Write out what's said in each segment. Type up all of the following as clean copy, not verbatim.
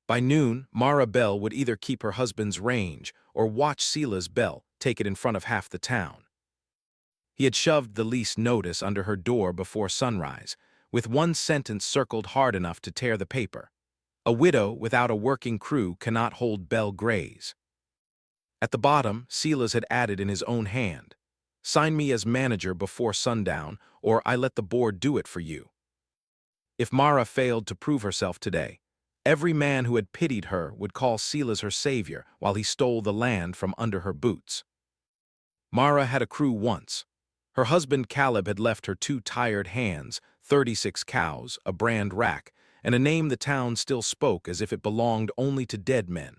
By noon, Mara Bell would either keep her husband's range or watch Sela's Bell take it in front of half the town. He had shoved the lease notice under her door before sunrise, with one sentence circled hard enough to tear the paper. A widow without a working crew cannot hold Bell Grays. At the bottom, Silas had added in his own hand, "Sign me as manager before sundown, or I let the board do it for you." If Mara failed to prove herself today, every man who had pitied her would call Silas her savior while he stole the land from under her boots. Mara had a crew once. Her husband Caleb had left her 2 tired hands, 36 cows, a brand rack, and a name the town still spoke as if it belonged only to dead men.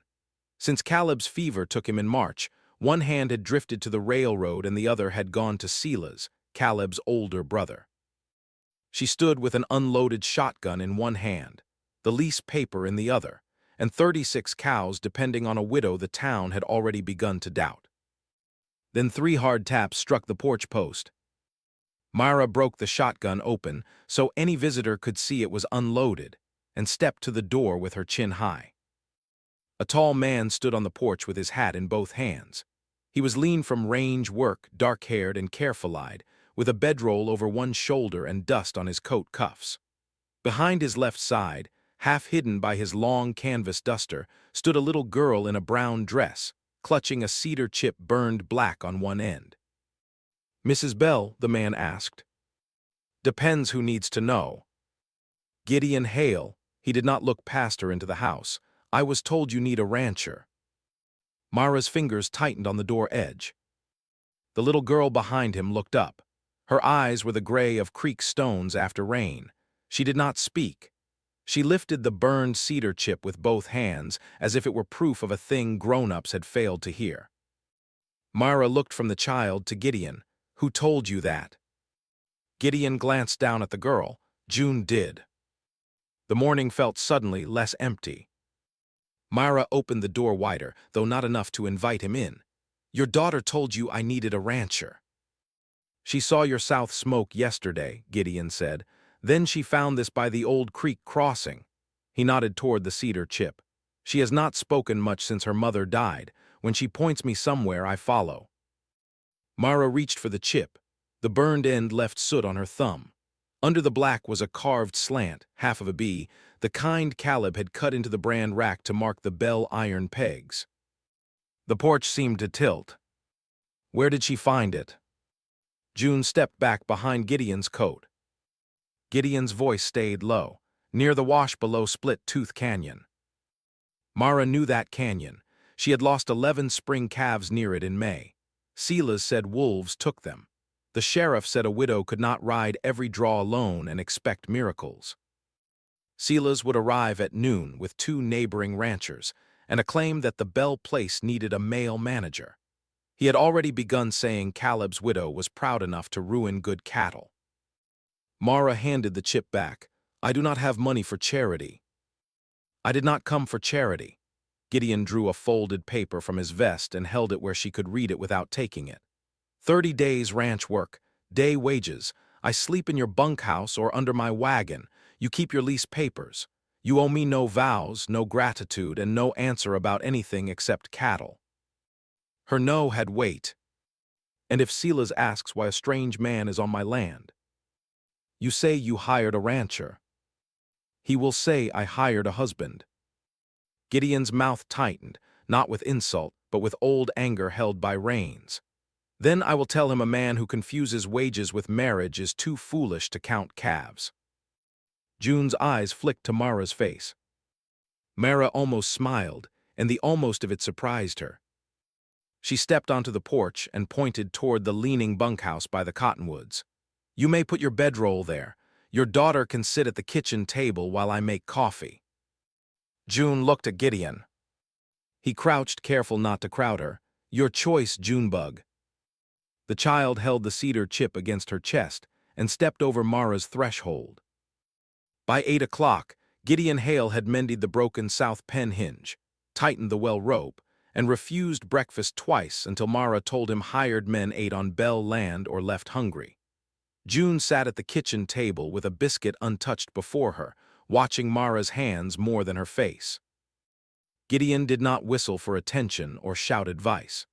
Since Caleb's fever took him in March, one hand had drifted to the railroad and the other had gone to Silas, Caleb's older brother. She stood with an unloaded shotgun in one hand, the lease paper in the other, and 36 cows depending on a widow the town had already begun to doubt. Then 3 hard taps struck the porch post. Myra broke the shotgun open so any visitor could see it was unloaded and stepped to the door with her chin high. A tall man stood on the porch with his hat in both hands. He was lean from range work, dark-haired and careful-eyed, with a bedroll over one shoulder and dust on his coat cuffs. Behind his left side, half hidden by his long canvas duster, stood a little girl in a brown dress, clutching a cedar chip burned black on one end. "Mrs. Bell?" the man asked. "Depends who needs to know." "Gideon Hale." He did not look past her into the house. "I was told you need a rancher." Mara's fingers tightened on the door edge. The little girl behind him looked up. Her eyes were the gray of creek stones after rain. She did not speak. She lifted the burned cedar chip with both hands as if it were proof of a thing grown-ups had failed to hear. Mara looked from the child to Gideon. "Who told you that?" Gideon glanced down at the girl. June did. The morning felt suddenly less empty. Myra opened the door wider, though not enough to invite him in. "Your daughter told you I needed a rancher." "She saw your south smoke yesterday," Gideon said. "Then she found this by the old creek crossing." He nodded toward the cedar chip. "She has not spoken much since her mother died. When she points me somewhere, I follow." Mara reached for the chip. The burned end left soot on her thumb. Under the black was a carved slant, half of a B, the kind Caleb had cut into the brand rack to mark the Bell iron pegs. The porch seemed to tilt. "Where did she find it?" June stepped back behind Gideon's coat. Gideon's voice stayed low, near the wash below Split Tooth Canyon. Mara knew that canyon. She had lost 11 spring calves near it in May. Silas said wolves took them. The sheriff said a widow could not ride every draw alone and expect miracles. Silas would arrive at noon with 2 neighboring ranchers and a claim that the Bell place needed a male manager. He had already begun saying Caleb's widow was proud enough to ruin good cattle. Mara handed the chip back. "I do not have money for charity." "I did not come for charity." Gideon drew a folded paper from his vest and held it where she could read it without taking it. 30 days ranch work, day wages. I sleep in your bunkhouse or under my wagon. You keep your lease papers. You owe me no vows, no gratitude, and no answer about anything except cattle." Her no had weight. "And if Silas asks why a strange man is on my land?" "You say you hired a rancher." "He will say I hired a husband." Gideon's mouth tightened, not with insult, but with old anger held by reins. "Then I will tell him a man who confuses wages with marriage is too foolish to count calves." June's eyes flicked to Mara's face. Mara almost smiled, and the almost of it surprised her. She stepped onto the porch and pointed toward the leaning bunkhouse by the cottonwoods. "You may put your bedroll there. Your daughter can sit at the kitchen table while I make coffee." June looked at Gideon. He crouched, careful not to crowd her. "Your choice, Junebug." The child held the cedar chip against her chest and stepped over Mara's threshold. By 8 o'clock, Gideon Hale had mended the broken south pen hinge, tightened the well rope, and refused breakfast twice until Mara told him hired men ate on Bell land or left hungry. June sat at the kitchen table with a biscuit untouched before her, watching Mara's hands more than her face. Gideon did not whistle for attention or shout advice.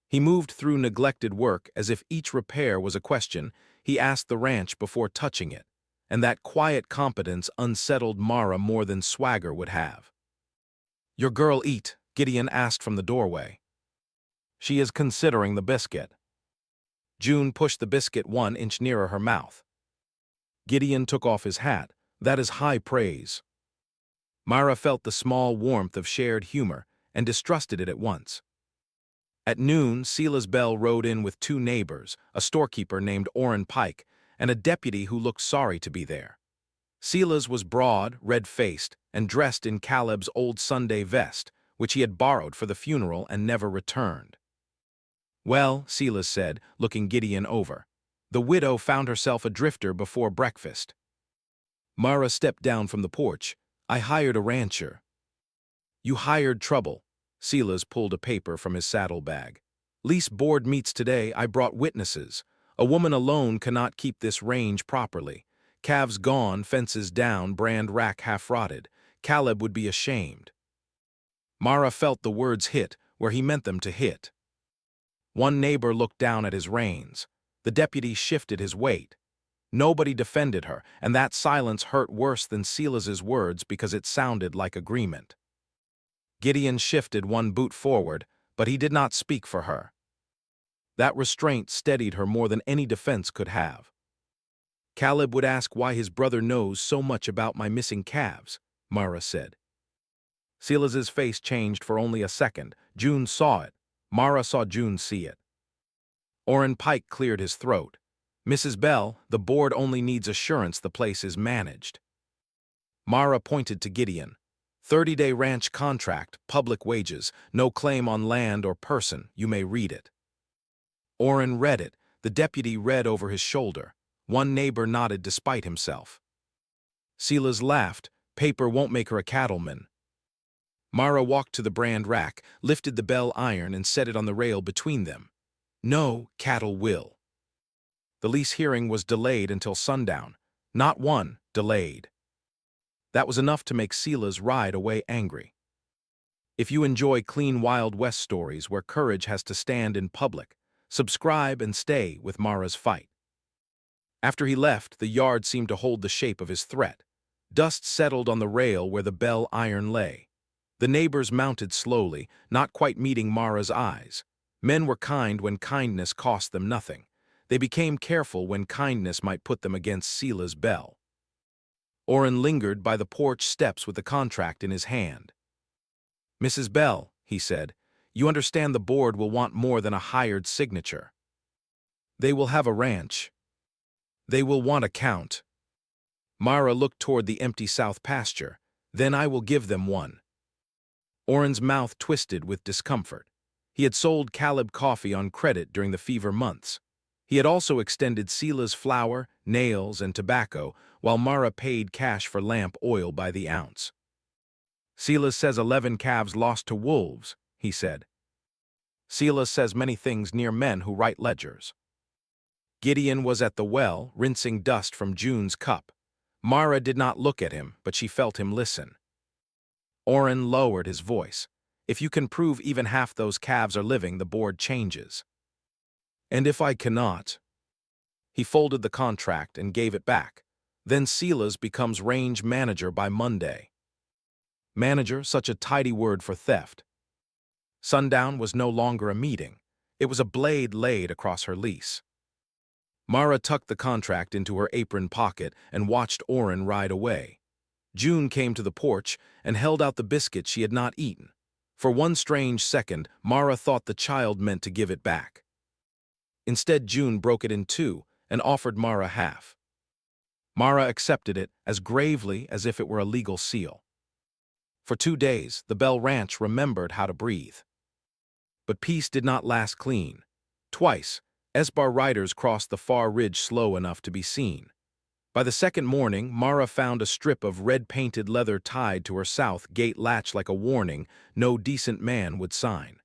He moved through neglected work as if each repair was a question he asked the ranch before touching it, and that quiet competence unsettled Mara more than swagger would have. "Your girl eat?" Gideon asked from the doorway. "She is considering the biscuit." June pushed the biscuit 1 inch nearer her mouth. Gideon took off his hat. "That is high praise." Mara felt the small warmth of shared humor and distrusted it at once. At noon, Silas Bell rode in with 2 neighbors, a storekeeper named Orrin Pike, and a deputy who looked sorry to be there. Silas was broad, red-faced, and dressed in Caleb's old Sunday vest, which he had borrowed for the funeral and never returned. "Well," Silas said, looking Gideon over, "the widow found herself a drifter before breakfast." Mara stepped down from the porch. "I hired a rancher." "You hired trouble." Silas pulled a paper from his saddlebag. "Lease board meets today. I brought witnesses. A woman alone cannot keep this range properly. Calves gone, fences down, brand rack half-rotted. Caleb would be ashamed." Mara felt the words hit where he meant them to hit. One neighbor looked down at his reins. The deputy shifted his weight. Nobody defended her, and that silence hurt worse than Silas's words because it sounded like agreement. Gideon shifted 1 boot forward, but he did not speak for her. That restraint steadied her more than any defense could have. "Caleb would ask why his brother knows so much about my missing calves," Mara said. Silas's face changed for only a second. June saw it. Mara saw June see it. Orrin Pike cleared his throat. "Mrs. Bell, the board only needs assurance the place is managed." Mara pointed to Gideon. 30-day ranch contract, public wages, no claim on land or person, you may read it." Orrin read it. The deputy read over his shoulder. One neighbor nodded despite himself. Silas laughed. "Paper won't make her a cattleman." Mara walked to the brand rack, lifted the bell iron and set it on the rail between them. "No, cattle will." The lease hearing was delayed until sundown. Not one, delayed. That was enough to make Silas ride away angry. If you enjoy clean Wild West stories where courage has to stand in public, subscribe and stay with Mara's fight. After he left, the yard seemed to hold the shape of his threat. Dust settled on the rail where the bell iron lay. The neighbors mounted slowly, not quite meeting Mara's eyes. Men were kind when kindness cost them nothing. They became careful when kindness might put them against Silas Bell. Orrin lingered by the porch steps with the contract in his hand. "Mrs. Bell," he said, "you understand the board will want more than a hired signature. They will have a ranch. They will want a count." Mara looked toward the empty south pasture. "Then I will give them one." Orrin's mouth twisted with discomfort. He had sold Caleb coffee on credit during the fever months. He had also extended Silas flour, nails, and tobacco, while Mara paid cash for lamp oil by the ounce. "Silas says 11 calves lost to wolves," he said. "Silas says many things near men who write ledgers." Gideon was at the well, rinsing dust from June's cup. Mara did not look at him, but she felt him listen. Orrin lowered his voice. "If you can prove even half those calves are living, the board changes." "And if I cannot?" He folded the contract and gave it back. "Then Silas becomes range manager by Monday." Manager, such a tidy word for theft. Sundown was no longer a meeting. It was a blade laid across her lease. Mara tucked the contract into her apron pocket and watched Orrin ride away. June came to the porch and held out the biscuit she had not eaten. For one strange second, Mara thought the child meant to give it back. Instead, June broke it in 2 and offered Mara half. Mara accepted it as gravely as if it were a legal seal. For 2 days, the Bell Ranch remembered how to breathe. But peace did not last clean. Twice, Esbar riders crossed the far ridge slow enough to be seen. By the second morning, Mara found a strip of red-painted leather tied to her south gate latch like a warning no decent man would sign.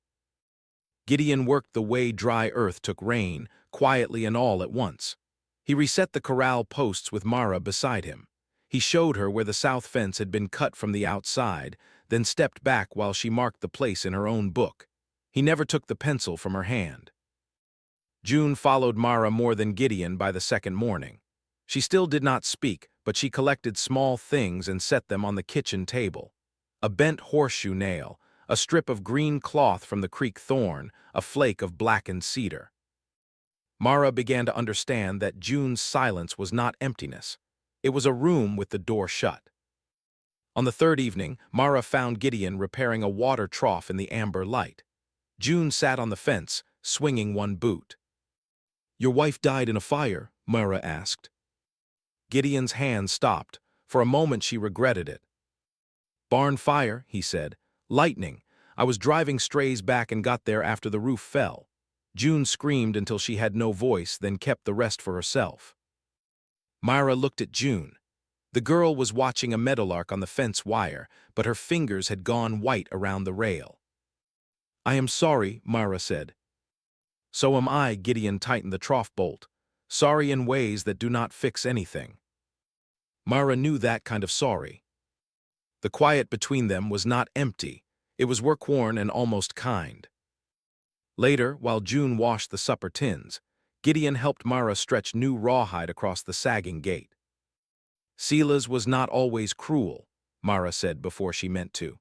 Gideon worked the way dry earth took rain, quietly and all at once. He reset the corral posts with Mara beside him. He showed her where the south fence had been cut from the outside, then stepped back while she marked the place in her own book. He never took the pencil from her hand. June followed Mara more than Gideon by the second morning. She still did not speak, but she collected small things and set them on the kitchen table. A bent horseshoe nail, a strip of green cloth from the creek thorn, a flake of blackened cedar. Mara began to understand that June's silence was not emptiness. It was a room with the door shut. On the third evening, Mara found Gideon repairing a water trough in the amber light. June sat on the fence, swinging one boot. "Your wife died in a fire?" Mara asked. Gideon's hand stopped. For a moment she regretted it. "Barn fire," he said. "Lightning. I was driving strays back and got there after the roof fell." June screamed until she had no voice, then kept the rest for herself. Myra looked at June. The girl was watching a meadowlark on the fence wire, but her fingers had gone white around the rail. "I am sorry," Myra said. "So am I," Gideon tightened the trough bolt. "Sorry in ways that do not fix anything." Myra knew that kind of sorry. The quiet between them was not empty. It was work-worn and almost kind. Later, while June washed the supper tins, Gideon helped Mara stretch new rawhide across the sagging gate. "Silas was not always cruel," Mara said before she meant to.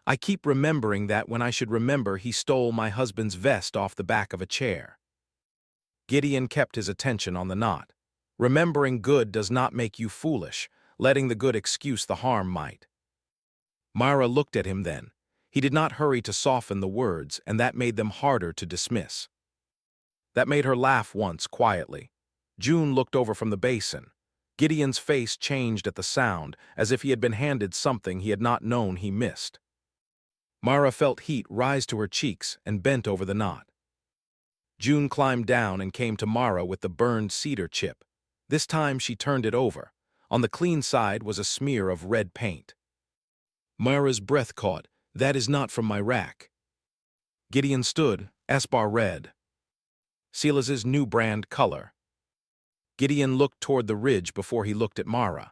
"I keep remembering that when I should remember he stole my husband's vest off the back of a chair." Gideon kept his attention on the knot. Remembering good does not make you foolish. Letting the good excuse the harm might. Myra looked at him then. He did not hurry to soften the words, and that made them harder to dismiss. That made her laugh once, quietly. June looked over from the basin. Gideon's face changed at the sound, as if he had been handed something he had not known he missed. Myra felt heat rise to her cheeks and bent over the knot. June climbed down and came to Mara with the burned cedar chip. This time she turned it over. On the clean side was a smear of red paint. Myra's breath caught. "That is not from my rack." Gideon stood, Esbar red. Silas's new brand color. Gideon looked toward the ridge before he looked at Mara.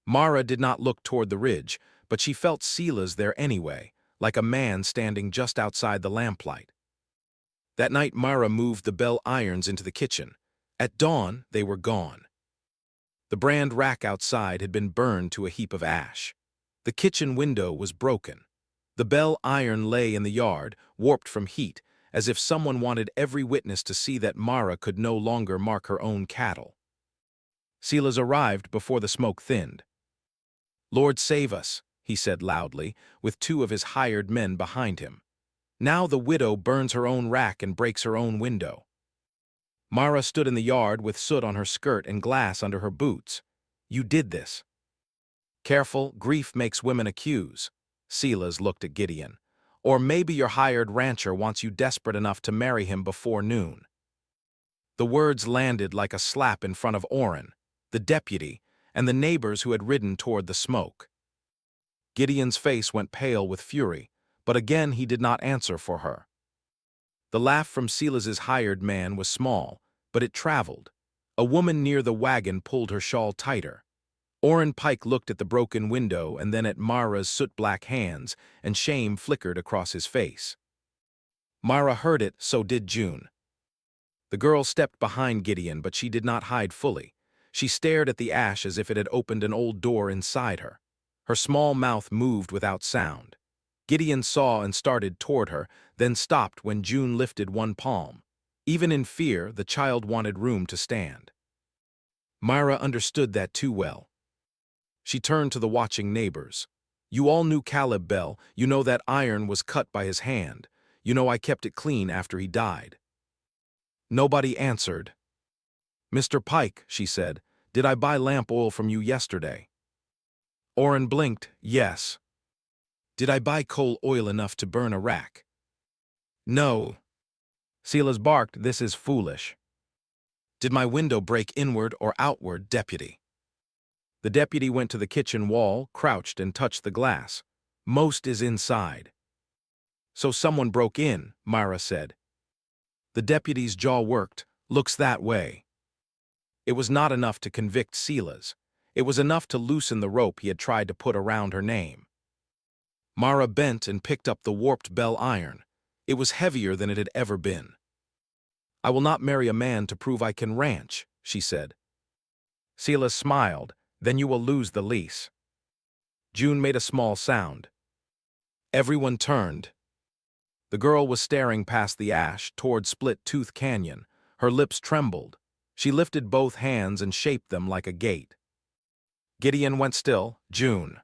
Mara did not look toward the ridge, but she felt Silas there anyway, like a man standing just outside the lamplight. That night Mara moved the bell irons into the kitchen. At dawn, they were gone. The brand rack outside had been burned to a heap of ash. The kitchen window was broken. The bell iron lay in the yard, warped from heat, as if someone wanted every witness to see that Mara could no longer mark her own cattle. Silas arrived before the smoke thinned. "Lord save us," he said loudly, with two of his hired men behind him. "Now the widow burns her own rack and breaks her own window." Mara stood in the yard with soot on her skirt and glass under her boots. "You did this." "Careful, grief makes women accuse." Silas looked at Gideon. "Or maybe your hired rancher wants you desperate enough to marry him before noon." The words landed like a slap in front of Orrin, the deputy, and the neighbors who had ridden toward the smoke. Gideon's face went pale with fury, but again he did not answer for her. The laugh from Silas's hired man was small, but it traveled. A woman near the wagon pulled her shawl tighter. Orrin Pike looked at the broken window and then at Mara's soot-black hands, and shame flickered across his face. Mara heard it, so did June. The girl stepped behind Gideon, but she did not hide fully. She stared at the ash as if it had opened an old door inside her. Her small mouth moved without sound. Gideon saw and started toward her, then stopped when June lifted one palm. Even in fear, the child wanted room to stand. Myra understood that too well. She turned to the watching neighbors. "You all knew Caleb Bell. You know that iron was cut by his hand. You know I kept it clean after he died." Nobody answered. "Mr. Pike," she said, "did I buy lamp oil from you yesterday?" Orrin blinked. "Yes." "Did I buy coal oil enough to burn a rack?" "No." Silas barked, "This is foolish." "Did my window break inward or outward, deputy?" The deputy went to the kitchen wall, crouched, and touched the glass. "Most is inside." "So someone broke in," Myra said. The deputy's jaw worked. "Looks that way." It was not enough to convict Silas. It was enough to loosen the rope he had tried to put around her name. Mara bent and picked up the warped bell iron. It was heavier than it had ever been. "I will not marry a man to prove I can ranch," she said. Silas smiled. "Then you will lose the lease." June made a small sound. Everyone turned. The girl was staring past the ash toward Split Tooth Canyon. Her lips trembled. She lifted both hands and shaped them like a gate. Gideon went still. "June."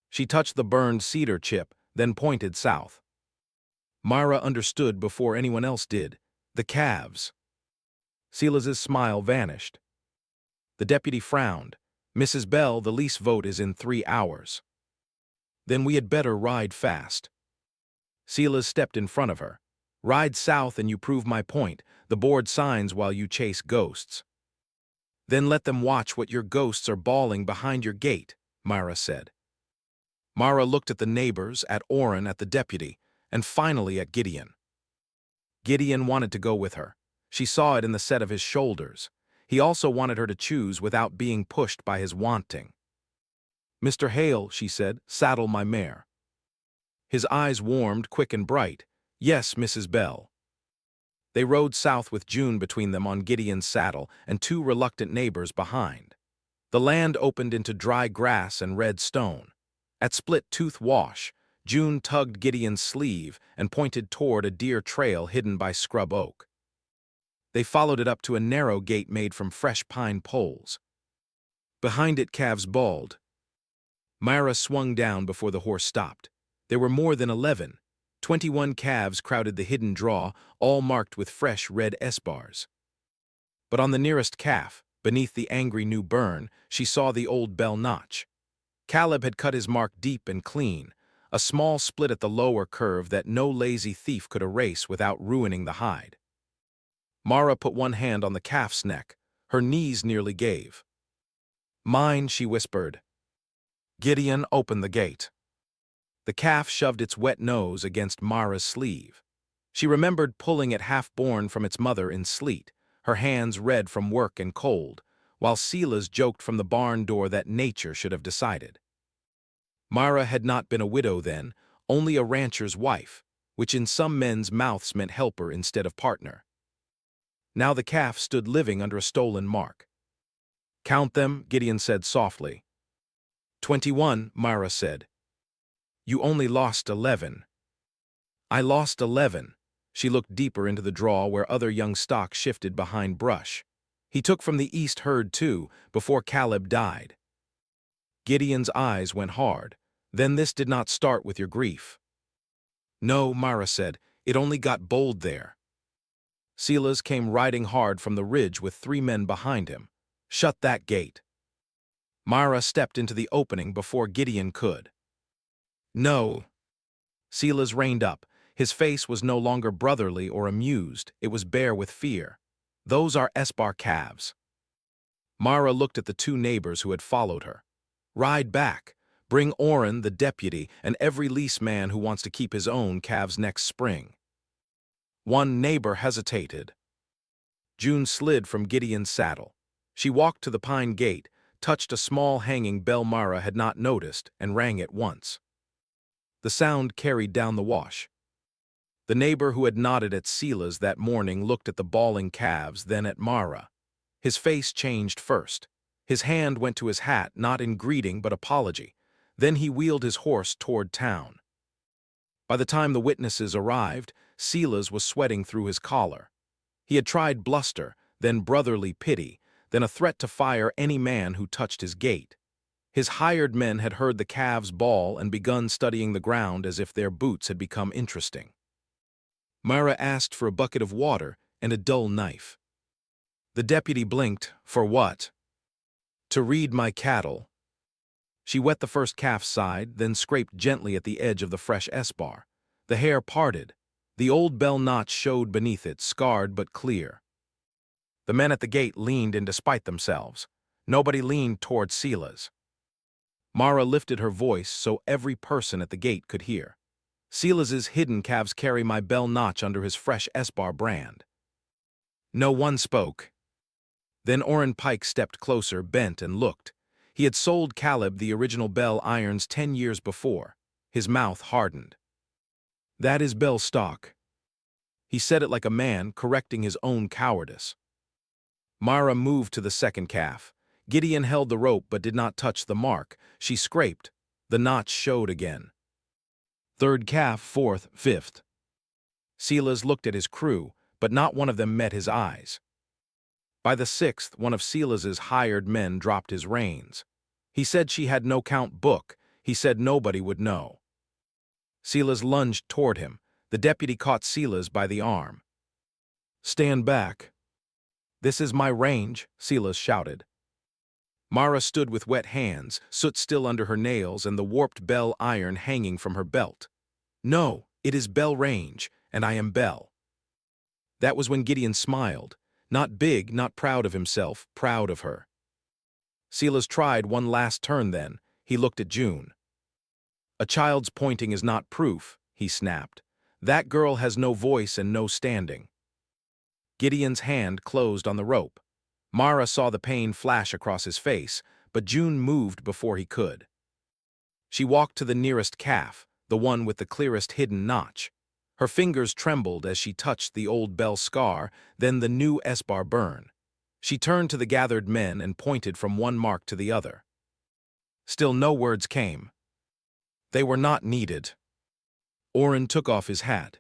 She touched the burned cedar chip, then pointed south. Mara understood before anyone else did. The calves. Silas's smile vanished. The deputy frowned. "Mrs. Bell, the lease vote is in 3 hours. Then we had better ride fast." Silas stepped in front of her. "Ride south and you prove my point. The board signs while you chase ghosts." "Then let them watch what your ghosts are bawling behind your gate," Mara said. Mara looked at the neighbors, at Orrin, at the deputy, and finally at Gideon. Gideon wanted to go with her. She saw it in the set of his shoulders. He also wanted her to choose without being pushed by his wanting. "Mr. Hale," she said, "saddle my mare." His eyes warmed, quick and bright. "Yes, Mrs. Bell." They rode south with June between them on Gideon's saddle and 2 reluctant neighbors behind. The land opened into dry grass and red stone. At Split Tooth Wash, June tugged Gideon's sleeve and pointed toward a deer trail hidden by scrub oak. They followed it up to a narrow gate made from fresh pine poles. Behind it, calves bawled. Myra swung down before the horse stopped. There were more than 11. 21 calves crowded the hidden draw, all marked with fresh red S-bars. But on the nearest calf, beneath the angry new burn, she saw the old bell notch. Caleb had cut his mark deep and clean, a small split at the lower curve that no lazy thief could erase without ruining the hide. Mara put one hand on the calf's neck. Her knees nearly gave. "Mine," she whispered. Gideon opened the gate. The calf shoved its wet nose against Mara's sleeve. She remembered pulling it half-born from its mother in sleet, her hands red from work and cold, while Silas joked from the barn door that nature should have decided. Mara had not been a widow then, only a rancher's wife, which in some men's mouths meant helper instead of partner. Now the calf stood living under a stolen mark. "Count them," Gideon said softly. 21, Mara said. "You only lost 11. "I lost 11. She looked deeper into the draw where other young stock shifted behind brush. "He took from the east herd too, before Caleb died." Gideon's eyes went hard. "Then this did not start with your grief." "No," Mara said. "It only got bold there." Silas came riding hard from the ridge with 3 men behind him. "Shut that gate." Mara stepped into the opening before Gideon could. "No." Silas reined up. His face was no longer brotherly or amused, it was bare with fear. "Those are S-bar calves." Mara looked at the 2 neighbors who had followed her. "Ride back. Bring Orrin, the deputy, and every lease man who wants to keep his own calves next spring." One neighbor hesitated. June slid from Gideon's saddle. She walked to the pine gate, touched a small hanging bell Mara had not noticed, and rang it once. The sound carried down the wash. The neighbor who had nodded at Silas that morning looked at the bawling calves, then at Mara. His face changed first. His hand went to his hat, not in greeting but apology. Then he wheeled his horse toward town. By the time the witnesses arrived, Silas was sweating through his collar. He had tried bluster, then brotherly pity, then a threat to fire any man who touched his gate. His hired men had heard the calves bawl and begun studying the ground as if their boots had become interesting. Mara asked for a bucket of water and a dull knife. The deputy blinked. "For what?" "To read my cattle." She wet the first calf's side, then scraped gently at the edge of the fresh S-bar. The hair parted. The old bell notch showed beneath it, scarred but clear. The men at the gate leaned in to spite themselves. Nobody leaned toward Silas. Mara lifted her voice so every person at the gate could hear. "Silas's hidden calves carry my bell notch under his fresh S-bar brand." No one spoke. Then Orrin Pike stepped closer, bent and looked. He had sold Caleb the original bell irons 10 years before. His mouth hardened. "That is Bell's stock." He said it like a man correcting his own cowardice. Mara moved to the second calf. Gideon held the rope but did not touch the mark. She scraped. The notch showed again. Third calf, fourth, fifth. Silas looked at his crew, but not one of them met his eyes. By the sixth, one of Silas's hired men dropped his reins. He said she had no count book. He said nobody would know. Silas lunged toward him. The deputy caught Silas by the arm. "Stand back." "This is my range," Silas shouted. Mara stood with wet hands, soot still under her nails and the warped bell iron hanging from her belt. "No, it is Bell range, and I am Bell." That was when Gideon smiled. Not big, not proud of himself, proud of her. Silas tried one last turn then. He looked at June. "A child's pointing is not proof," he snapped. "That girl has no voice and no standing." Gideon's hand closed on the rope. Mara saw the pain flash across his face, but June moved before he could. She walked to the nearest calf, the one with the clearest hidden notch. Her fingers trembled as she touched the old Bell scar, then the new S-bar burn. She turned to the gathered men and pointed from one mark to the other. Still no words came. They were not needed. Orrin took off his hat.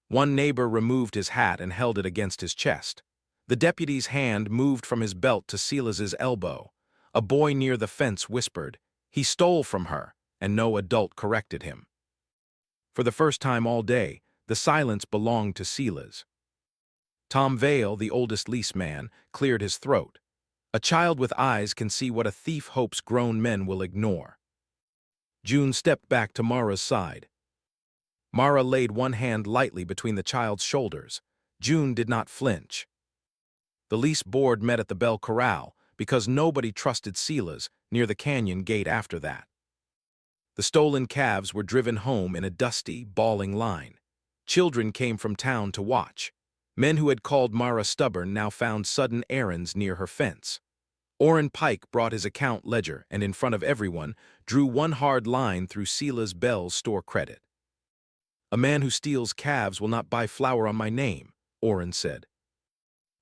One neighbor removed his hat and held it against his chest. The deputy's hand moved from his belt to Silas's elbow. A boy near the fence whispered, "He stole from her," and no adult corrected him. For the first time all day, the silence belonged to Silas. Tom Vale, the oldest lease man, cleared his throat. A child with eyes can see what a thief hopes grown men will ignore. June stepped back to Mara's side. Mara laid one hand lightly between the child's shoulders. June did not flinch. The lease board met at the Bell Corral because nobody trusted Silas near the canyon gate after that. The stolen calves were driven home in a dusty, bawling line. Children came from town to watch. Men who had called Mara stubborn now found sudden errands near her fence. Orrin Pike brought his account ledger and in front of everyone drew one hard line through Silas Bell's store credit. "A man who steals calves will not buy flour on my name," Orrin said.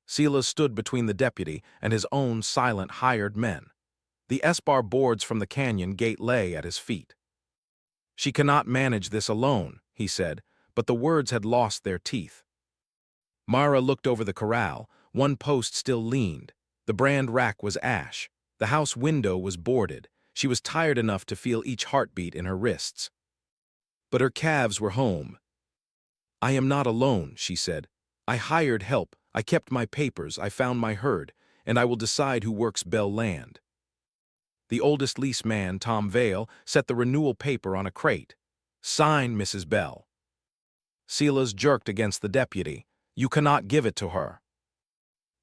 Silas stood between the deputy and his own silent hired men. The S-bar boards from the canyon gate lay at his feet. "She cannot manage this alone," he said, but the words had lost their teeth. Mara looked over the corral. One post still leaned. The brand rack was ash. The house window was boarded. She was tired enough to feel each heartbeat in her wrists. But her calves were home. "I am not alone," she said. "I hired help. I kept my papers. I found my herd, and I will decide who works Bell land." The oldest lease man, Tom Vale, set the renewal paper on a crate. "Sign, Mrs. Bell." Silas jerked against the deputy. "You cannot give it to her."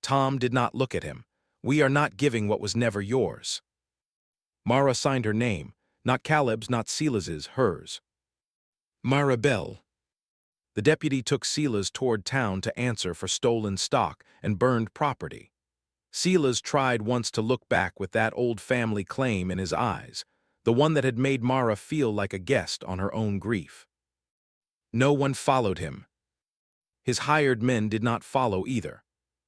Tom did not look at him. "We are not giving what was never yours." Mara signed her name, not Caleb's, not Silas's, hers. "Mara Bell." The deputy took Silas toward town to answer for stolen stock and burned property. Silas tried once to look back with that old family claim in his eyes, the one that had made Mara feel like a guest on her own grief. No one followed him. His hired men did not follow either.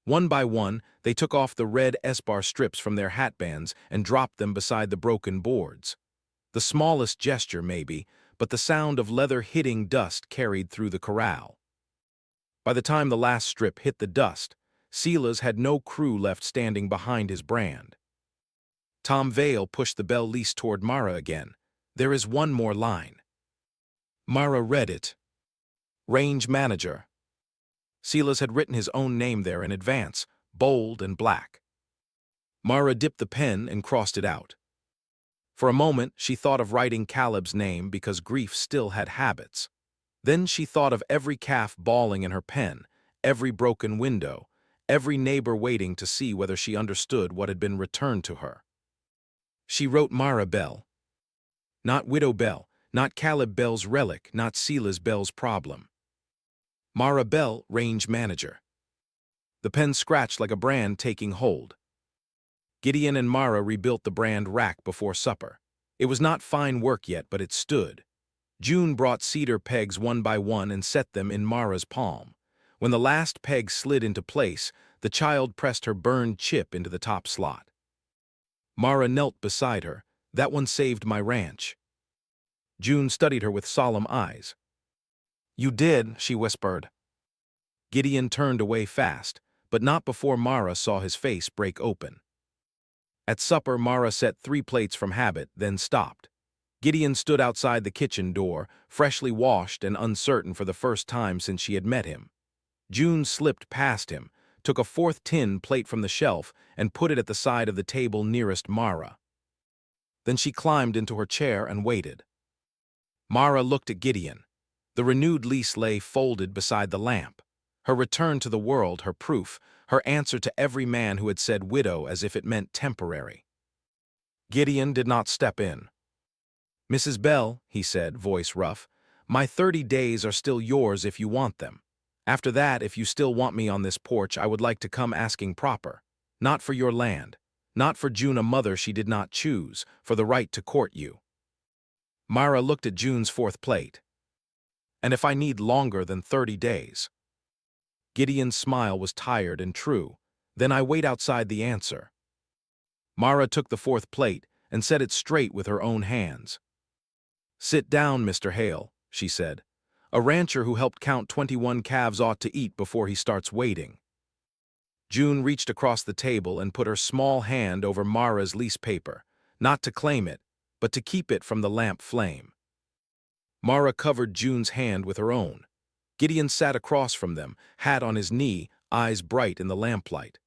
One by one, they took off the red S-bar strips from their hatbands and dropped them beside the broken boards. The smallest gesture, maybe, but the sound of leather hitting dust carried through the corral. By the time the last strip hit the dust, Silas had no crew left standing behind his brand. Tom Vale pushed the Bell lease toward Mara again. "There is one more line." Mara read it. "Range manager." Silas had written his own name there in advance, bold and black. Mara dipped the pen and crossed it out. For a moment, she thought of writing Caleb's name because grief still had habits. Then she thought of every calf bawling in her pen, every broken window, every neighbor waiting to see whether she understood what had been returned to her. She wrote Mara Bell. Not Widow Bell, not Caleb Bell's relic, not Silas Bell's problem. Mara Bell, range manager. The pen scratched like a brand taking hold. Gideon and Mara rebuilt the brand rack before supper. It was not fine work yet, but it stood. June brought cedar pegs one by one and set them in Mara's palm. When the last peg slid into place, the child pressed her burned chip into the top slot. Mara knelt beside her. "That one saved my ranch." June studied her with solemn eyes. "You did," she whispered. Gideon turned away fast, but not before Mara saw his face break open. At supper, Mara set 3 plates from habit, then stopped. Gideon stood outside the kitchen door, freshly washed and uncertain for the first time since she had met him. June slipped past him, took a 4th tin plate from the shelf, and put it at the side of the table nearest Mara. Then she climbed into her chair and waited. Mara looked at Gideon. The renewed lease lay folded beside the lamp. Her return to the world, her proof, her answer to every man who had said widow as if it meant temporary. Gideon did not step in. "Mrs. Bell," he said, voice rough, "my 30 days are still yours if you want them. After that, if you still want me on this porch, I would like to come asking proper. Not for your land. Not for June, a mother she did not choose, for the right to court you." Mara looked at June's 4th plate. "And if I need longer than 30 days?" Gideon's smile was tired and true. "Then I wait outside the answer." Mara took the 4th plate and set it straight with her own hands. "Sit down, Mr. Hale," she said. "A rancher who helped count 21 calves ought to eat before he starts waiting." June reached across the table and put her small hand over Mara's lease paper, not to claim it, but to keep it from the lamp flame. Mara covered June's hand with her own. Gideon sat across from them, hat on his knee, eyes bright in the lamplight.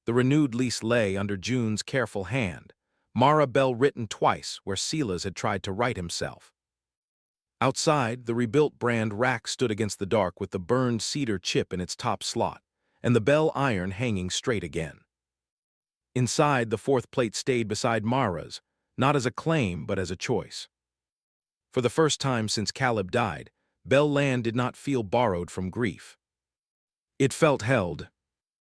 The renewed lease lay under June's careful hand, Mara Bell written twice where Silas had tried to write himself. Outside, the rebuilt brand rack stood against the dark with the burned cedar chip in its top slot, and the bell iron hanging straight again. Inside, the 4th plate stayed beside Mara's, not as a claim but as a choice. For the first time since Caleb died, Bell land did not feel borrowed from grief. It felt held,